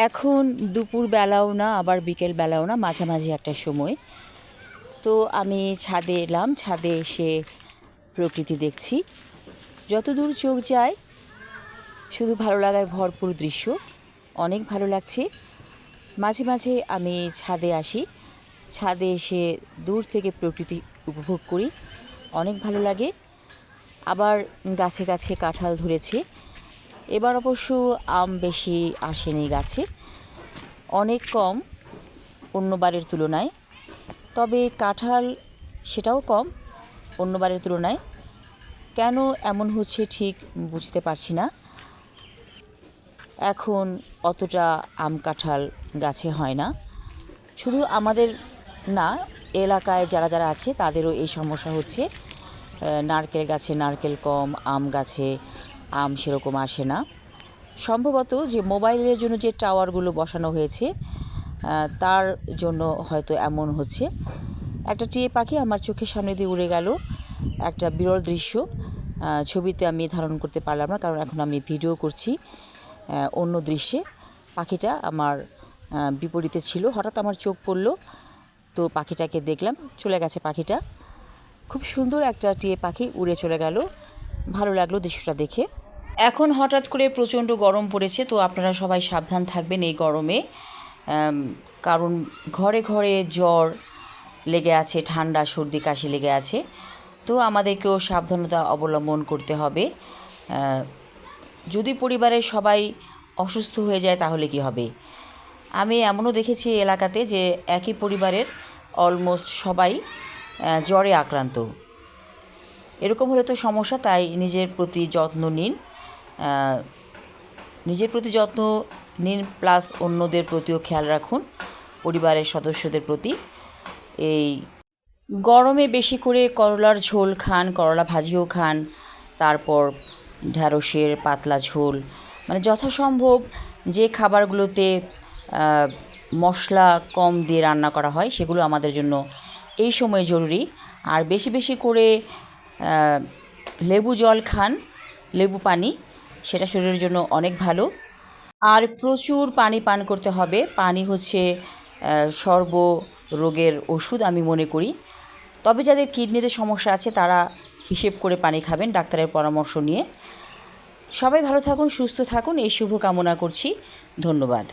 এখন দুপুর বেলাও না, আবার বিকেল বেলাও না, মাঝামাঝি একটা সময়। তো আমি ছাদে এলাম, ছাদে এসে প্রকৃতি দেখছি। যতদূর চোখ যায় শুধু ভালো লাগায় ভরপুর দৃশ্য, অনেক ভালো লাগছে। মাঝে মাঝে আমি ছাদে আসি, ছাদে এসে দূর থেকে প্রকৃতি উপভোগ করি, অনেক ভালো লাগে। আবার গাছে গাছে কাঁঠাল ধরেছে। এবার অবশ্য আম বেশি আসেনি গাছে, অনেক কম অন্যবারের তুলনায়। তবে কাঁঠাল সেটাও কম অন্যবারের তুলনায়। কেন এমন হচ্ছে ঠিক বুঝতে পারছি না। এখন অতটা আম কাঁঠাল গাছে হয় না। শুধু আমাদের না, এলাকায় যারা যারা আছে তাদেরও এই সমস্যা হচ্ছে। নারকেল গাছে নারকেল কম, আম গাছে আম সেরকম আসে না। সম্ভবত যে মোবাইলের জন্য যে টাওয়ারগুলো বসানো হয়েছে তার জন্য হয়তো এমন হচ্ছে। একটা টিয়ে পাখি আমার চোখের সামনে দিয়ে উড়ে গেল, একটা বিরল দৃশ্য। ছবিতে আমি ধারণ করতে পারলাম না, কারণ এখন আমি ভিডিও করছি অন্য দৃশ্যে। পাখিটা আমার বিপরীতে ছিল, হঠাৎ আমার চোখ পড়ল, তো পাখিটাকে দেখলাম, চলে গেছে পাখিটা। খুব সুন্দর একটা টিয়ে পাখি উড়ে চলে গেল, ভালো লাগলো দৃশ্যটা দেখে। এখন হঠাৎ করে প্রচণ্ড গরম পড়েছে, তো আপনারা সবাই সাবধান থাকবেন এই গরমে। কারণ ঘরে ঘরে জ্বর লেগে আছে, ঠান্ডা সর্দি কাশি লেগে আছে। তো আমাদেরকেও সাবধানতা অবলম্বন করতে হবে। যদি পরিবারের সবাই অসুস্থ হয়ে যায় তাহলে কি হবে? আমি এমনও দেখেছি এলাকাতে যে একই পরিবারের অলমোস্ট সবাই জ্বরে আক্রান্ত। এরকম হলে তো সমস্যা। তাই নিজের প্রতি যত্ন নিন, নিজের প্রতি যত্ন নিন, প্লাস অন্যদের প্রতিও খেয়াল রাখুন, পরিবারের সদস্যদের প্রতি। এই গরমে বেশি করে করলার ঝোল খান, করলা ভাজিও খান, তারপর ঢ্যাঁড়সের পাতলা ঝোল, মানে যথাসম্ভব যে খাবারগুলোতে মশলা কম দিয়ে রান্না করা হয় সেগুলো আমাদের জন্য এই সময় জরুরি। আর বেশি বেশি করে লেবু জল খান, লেবু পানি, সেটা শরীরের জন্য অনেক ভালো। আর প্রচুর পানি পান করতে হবে। পানি হচ্ছে সর্ব রোগের ওষুধ আমি মনে করি। তবে যাদের কিডনিতে সমস্যা আছে তারা হিসেব করে পানি খাবেন, ডাক্তারের পরামর্শ নিয়ে। সবাই ভালো থাকুন, সুস্থ থাকুন, এই শুভ কামনা করছি। ধন্যবাদ।